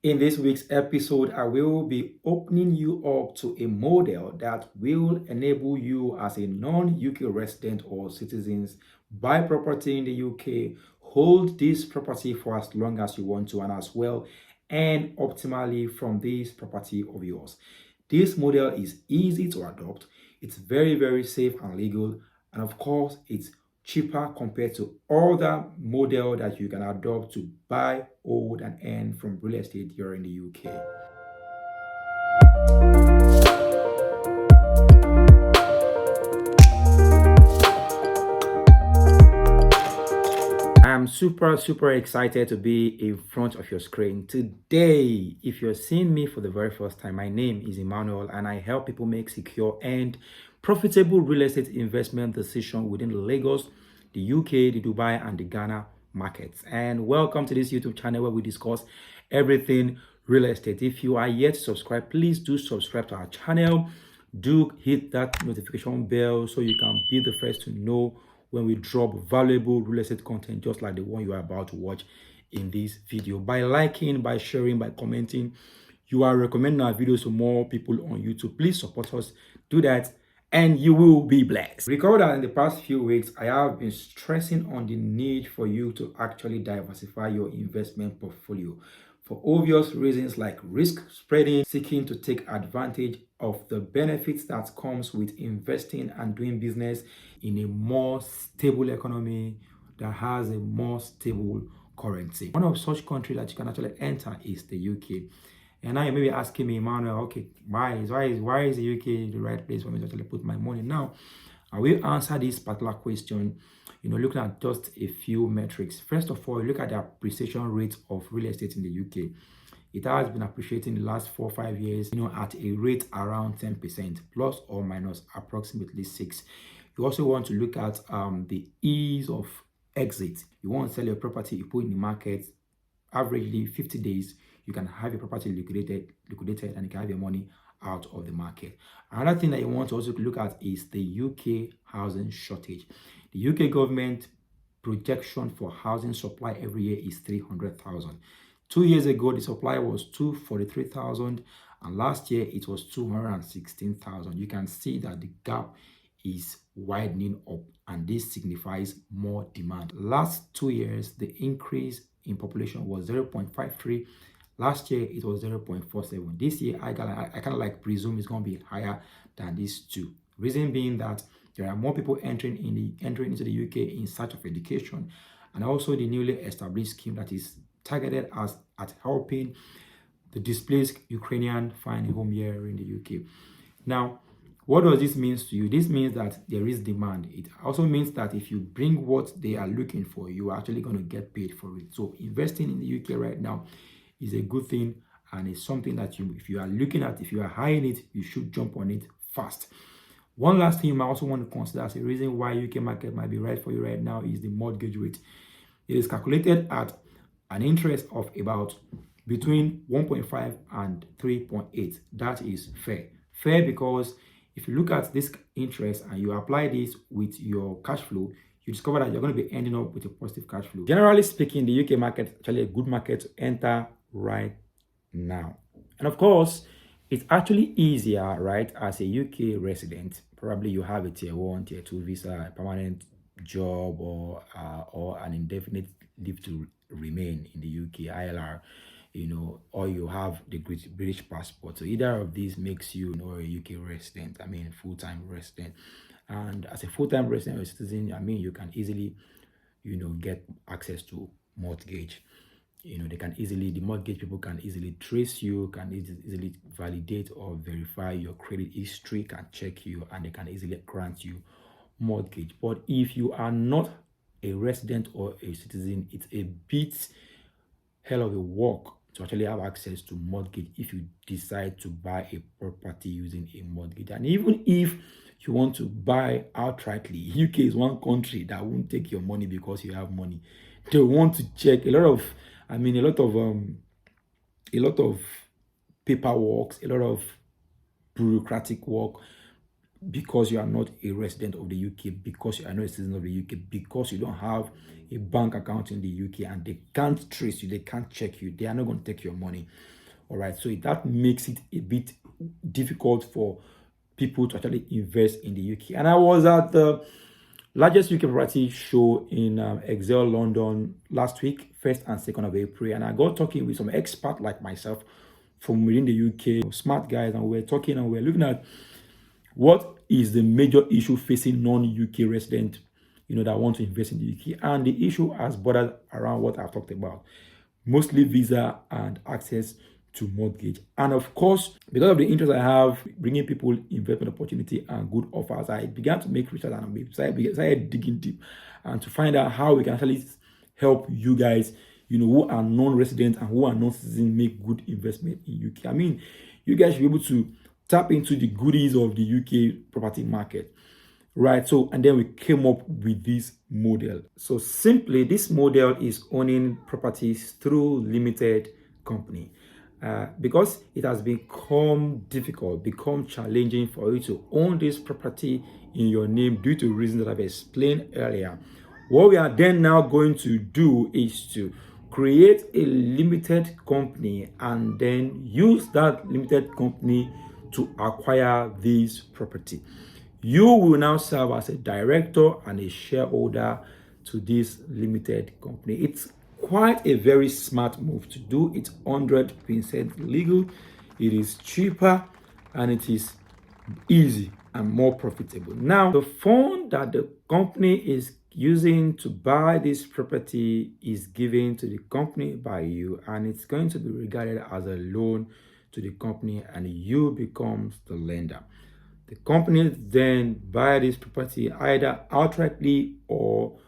In this week's episode, I will be opening you up to a model that will enable you as a non-UK resident or citizens buy property in the UK, hold this property for as long as you want to, and as well earn optimally from this property of yours. This model is easy to adopt. It's very safe and legal, and of course, it's cheaper compared to other model that you can adopt to buy, hold, and earn from real estate here in the UK. I'm super excited to be in front of your screen today. If you're seeing me for the very first time, my name is Emmanuel and I help people make secure and profitable real estate investment decisions within Lagos, the UK, the Dubai, and the Ghana markets. And welcome to this YouTube channel where we discuss everything real estate. If you are yet to subscribe, please do subscribe to our channel. Do hit that notification bell so you can be the first to know when we drop valuable real estate content just like the one you are about to watch in this video. By liking, by sharing, by commenting, you are recommending our videos to more people on YouTube. Please support us. Do that and you will be blessed. Recall that in the past few weeks, I have been stressing on the need for you to actually diversify your investment portfolio for obvious reasons like risk spreading, seeking to take advantage of the benefits that comes with investing and doing business in a more stable economy that has a more stable currency. One of such countries that you can actually enter is the UK. And now you may be asking me, Emmanuel, okay, why is the UK the right place for me to actually put my money? Now, I will answer this particular question, looking at just a few metrics. First of all, look at the appreciation rate of real estate in the UK. It has been appreciating the last 4 or 5 years, at a rate around 10%, plus or minus approximately 6. You also want to look at the ease of exit. You want to sell your property, you put in the market, averagely 50 days, you can have your property liquidated, and you can have your money out of the market. Another thing that you want to also look at is the UK housing shortage. The UK government projection for housing supply every year is 300,000. 2 years ago, the supply was 243,000, and last year it was 216,000. You can see that the gap is widening up, and this signifies more demand. Last 2 years, the increase in population was 0.53. Last year it was 0.47. This year I kind of like presume it's going to be higher than these two. Reason being that there are more people entering into the UK in search of education, and also the newly established scheme that is targeted at helping the displaced Ukrainian find a home here in the UK. Now, what does this mean to you? This means that there is demand. It also means that if you bring what they are looking for, you are actually going to get paid for it. So investing in the UK right now is a good thing, and it's something that if you are eyeing it, you should jump on it fast. One last thing you might also want to consider as a reason why UK market might be right for you right now is the mortgage rate. It is calculated at an interest of about between 1.5 and 3.8. That is fair. Fair because if you look at this interest and you apply this with your cash flow, you discover that you're going to be ending up with a positive cash flow. Generally speaking, the UK market is actually a good market to enter right now. And of course, it's actually easier, right, as a UK resident. Probably you have a tier 1, tier 2 visa, a permanent job, or an indefinite leave to remain in the UK, ILR, or you have the British passport. So either of these makes you, a UK resident, full-time resident. And as a full-time resident or citizen, you can easily, get access to mortgage. The mortgage people can easily trace you, can easily validate or verify your credit history, can check you, and they can easily grant you mortgage. But if you are not a resident or a citizen, it's a bit hell of a work to actually have access to mortgage if you decide to buy a property using a mortgage. And even if you want to buy outrightly, UK is one country that won't take your money because you have money. They want to check a lot of paperwork, a lot of bureaucratic work because you are not a resident of the UK, because you are not a citizen of the UK, because you don't have a bank account in the UK, and they can't trace you, they can't check you, they are not going to take your money. All right, so that makes it a bit difficult for people to actually invest in the UK. And I was at the largest UK property show in Excel London last week, 1st and 2nd of April, and I got talking with some experts like myself from within the UK, smart guys, and we were talking and we were looking at what is the major issue facing non-UK residents, that want to invest in the UK. And the issue has bordered around what I've talked about, mostly visa and access to mortgage. And of course, because of the interest I have bringing people investment opportunity and good offers, I began to make research and I started digging deep and to find out how we can actually help you guys, who are non-residents and who are non-citizens make good investment in UK. I mean, you guys should be able to tap into the goodies of the UK property market, right? So, and then we came up with this model. So simply, this model is owning properties through limited company. Because it has become difficult, become challenging for you to own this property in your name due to reasons that I've explained earlier. What we are then now going to do is to create a limited company and then use that limited company to acquire this property. You will now serve as a director and a shareholder to this limited company. It's quite a very smart move to do. It's 100% legal, it is cheaper, and it is easy and more profitable. Now, the fund that the company is using to buy this property is given to the company by you, and it's going to be regarded as a loan to the company, and you becomes the lender. The company then buy this property either outrightly or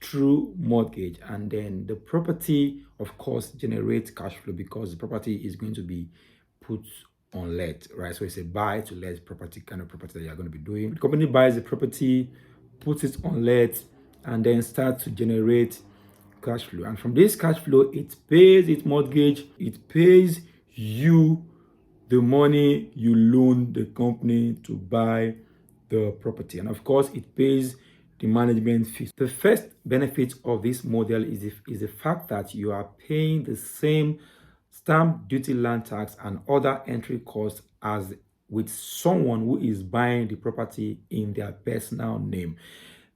through mortgage, and then the property of course generates cash flow because the property is going to be put on let, right? So it's a buy to let property kind of property that you're going to be doing. The company buys the property, puts it on let, and then starts to generate cash flow, and from this cash flow it pays its mortgage, it pays you the money you loan the company to buy the property, and of course it pays the management fees. The first benefit of this model is the fact that you are paying the same stamp duty, land tax, and other entry costs as with someone who is buying the property in their personal name.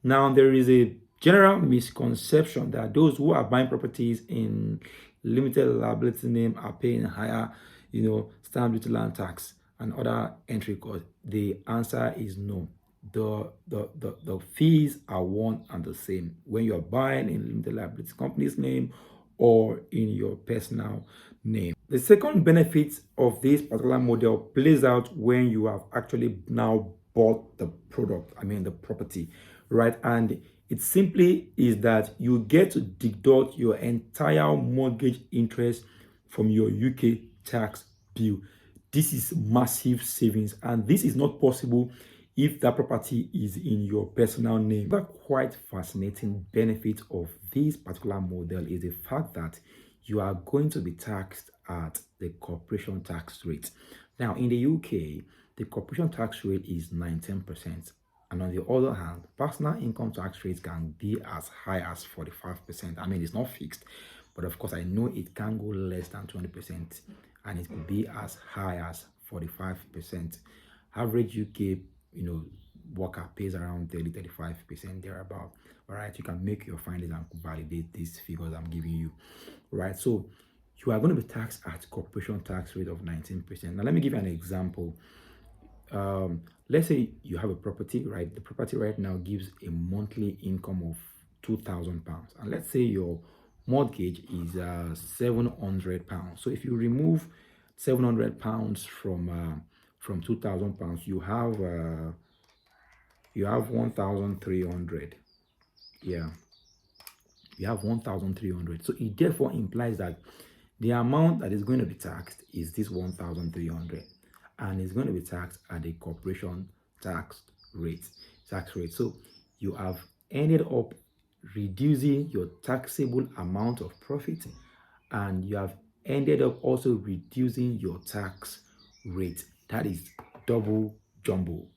Now, there is a general misconception that those who are buying properties in limited liability name are paying higher, stamp duty, land tax, and other entry costs. The answer is no. The fees are one and the same when you're buying in limited liability company's name or in your personal name. The second benefit of this particular model plays out when you have actually now bought the product, the property, right? And it simply is that you get to deduct your entire mortgage interest from your UK tax bill. This is massive savings, and this is not possible if that property is in your personal name. The quite fascinating benefit of this particular model is the fact that you are going to be taxed at the corporation tax rate. Now, in the UK, the corporation tax rate is 19%. And on the other hand, personal income tax rates can be as high as 45%. It's not fixed, but of course, I know it can go less than 20%, and it could be as high as 45%. Average UK, worker pays around 30-35% thereabout. All right, you can make your findings and validate these figures I'm giving you. Right, so you are going to be taxed at corporation tax rate of 19%. Now, let me give you an example. Let's say you have a property, right? The property right now gives a monthly income of £2,000, and let's say your mortgage is £700. So if you remove £700 from £2,000, you have 1,300. Yeah, you have 1,300. So it therefore implies that the amount that is going to be taxed is this 1,300, and it's going to be taxed at the corporation tax rate. So you have ended up reducing your taxable amount of profit, and you have ended up also reducing your tax rate. That is double jumbo.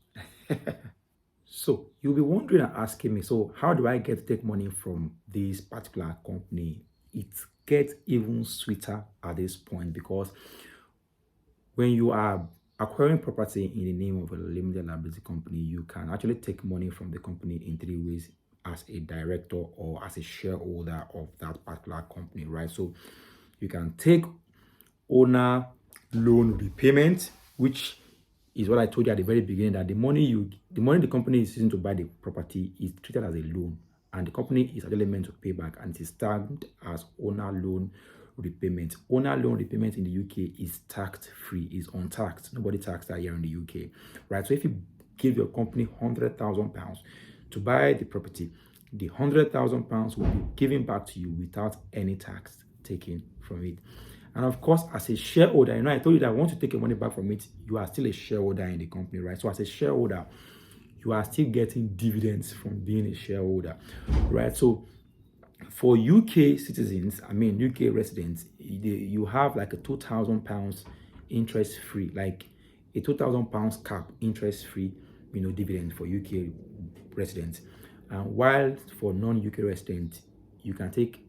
So you'll be wondering and asking me, so how do I get to take money from this particular company? It gets even sweeter at this point because when you are acquiring property in the name of a limited liability company, you can actually take money from the company in three ways: as a director or as a shareholder of that particular company, right? So you can take owner loan repayment, which is what I told you at the very beginning, that the money the company is using to buy the property is treated as a loan, and the company is actually meant to pay back, and it is tagged as owner loan repayment. Owner loan repayment in the UK is tax free, is untaxed. Nobody taxed that here in the UK, right? So if you give your company £100,000 to buy the property, the £100,000 will be given back to you without any tax taken from it. And of course, as a shareholder, I told you that once you take your money back from it, you are still a shareholder in the company, right? So as a shareholder, you are still getting dividends from being a shareholder, right? So for UK citizens, UK residents, you have like a £2,000 interest free, like a £2,000 cap interest free, dividend for UK residents. And while for non-UK residents, you can take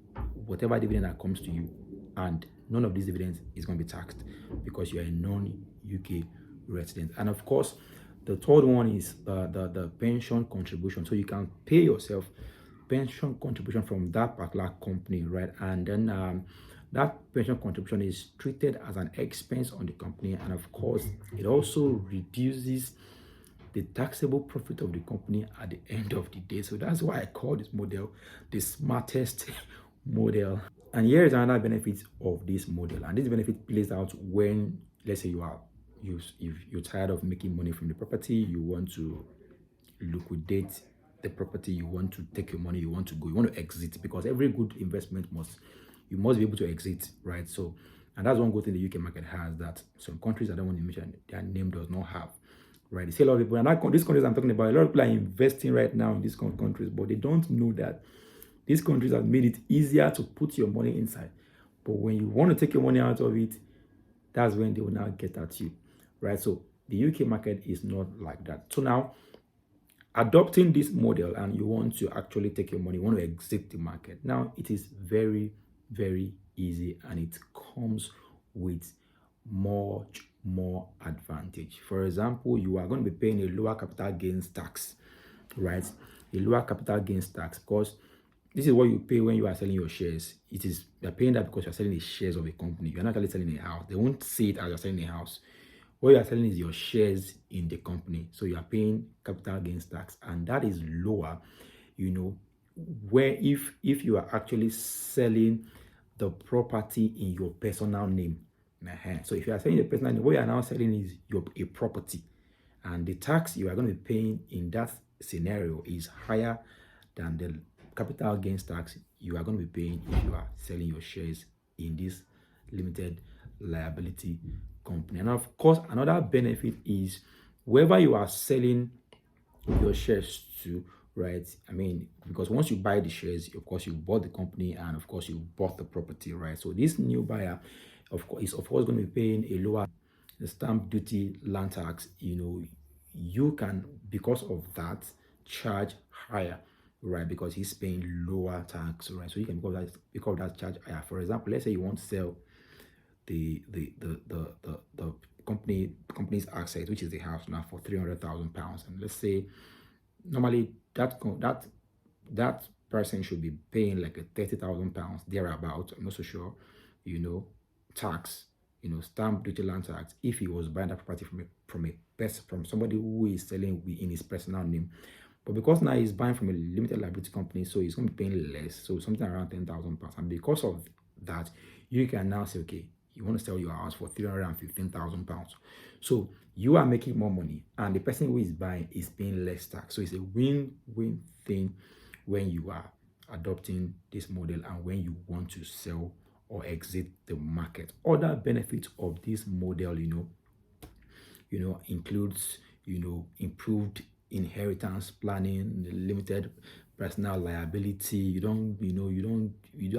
whatever dividend that comes to you, and none of these dividends is going to be taxed because you're a non-UK resident. And of course, the third one is the pension contribution. So you can pay yourself pension contribution from that particular company, right? And then that pension contribution is treated as an expense on the company, and of course it also reduces the taxable profit of the company at the end of the day. So that's why I call this model the smartest model. And here is another benefit of this model, and this benefit plays out when, let's say, if you're tired of making money from the property, you want to liquidate the property, you want to take your money, you want to go, you want to exit, because every good investment you must be able to exit, right? So, and that's one good thing the UK market has that some countries, I don't want to mention, their name does not have, right? They say a lot of people, and these countries I'm talking about, a lot of people are investing right now in these countries, but they don't know that these countries have made it easier to put your money inside. But when you want to take your money out of it, that's when they will now get at you, right? So the UK market is not like that. So now, adopting this model and you want to actually take your money, you want to exit the market. Now, it is very, very easy, and it comes with much more advantage. For example, you are going to be paying a lower capital gains tax, right? A lower capital gains tax, because this is what you pay when you are selling your shares. You're paying that because you're selling the shares of a company. You're not actually selling a house. They won't see it as you're selling a house. What you are selling is your shares in the company. So you are paying capital gains tax, and that is lower, where if you are actually selling the property in your personal name. So if you are selling the personal name, what you are now selling is a property, and the tax you are going to be paying in that scenario is higher than the capital gains tax you are going to be paying if you are selling your shares in this limited liability company. And of course, another benefit is wherever you are selling your shares to, right? Because once you buy the shares, of course you bought the company, and of course you bought the property, right? So this new buyer is of course going to be paying a lower stamp duty, land tax. You can, because of that, charge higher, right? Because he's paying lower tax, right? So you can, because of that, charge higher. For example, let's say you want to sell the company's asset, which is the house, now for £300,000, and let's say normally that person should be paying like a £30,000 thereabout. I'm not so sure, tax, stamp duty, land tax, if he was buying that property from somebody who is selling in his personal name. But because now he's buying from a limited liability company, so he's going to be paying less, so something around £10,000. And because of that, you can now say, okay, you want to sell your house for £315,000. So you are making more money, and the person who is buying is paying less tax. So it's a win-win thing when you are adopting this model and when you want to sell or exit the market. Other benefits of this model, includes, improved inheritance planning, limited personal liability. You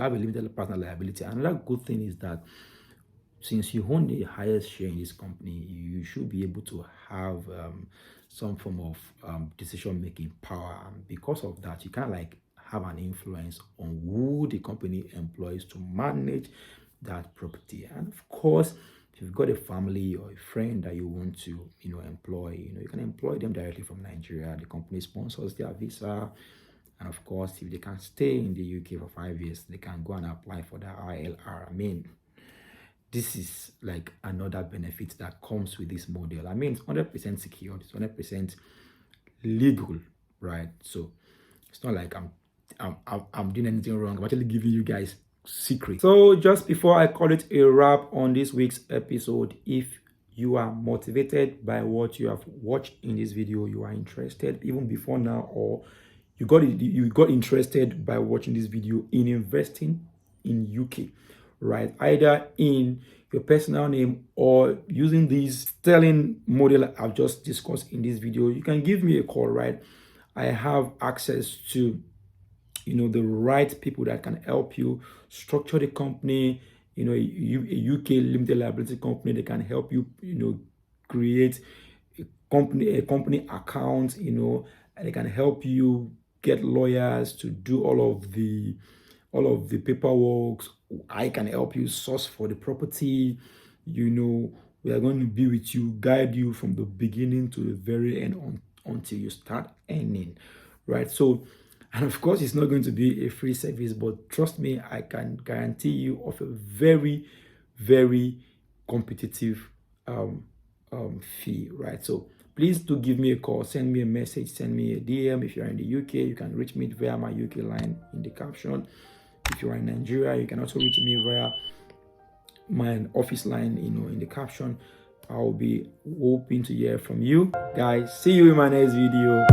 have a limited personal liability. Another good thing is that since you own the highest share in this company, you you should be able to have some form of decision-making power. And because of that, you can like have an influence on who the company employs to manage that property. And of course, if you've got a family or a friend that you want to, employ, you can employ them directly from Nigeria. The company sponsors their visa. And of course, if they can stay in the UK for 5 years, they can go and apply for the ILR. I mean, this is like another benefit that comes with this model. I mean, it's 100% secure, it's 100% legal, right? So it's not like I'm doing anything wrong. I'm actually giving you guys secret. So just before I call it a wrap on this week's episode, if you are motivated by what you have watched in this video, you are interested even before now, or you got interested by watching this video in investing in UK, right? Either in your personal name or using this sterling model I've just discussed in this video, you can give me a call, right? I have access to the right people that can help you structure the company. A UK limited liability company, they can help you create a company account, and they can help you get lawyers to do all of the paperwork. I can help you source for the property. We are going to be with you, guide you from the beginning to the very end until you start earning, right? So, and of course, it's not going to be a free service, but trust me, I can guarantee you of a very, very competitive fee, right? So please do give me a call, send me a message, send me a DM. If you're in the UK, you can reach me via my UK line in the caption. If you are in Nigeria, you can also reach me via my office line, in the caption. I'll be hoping to hear from you guys. See you in my next video.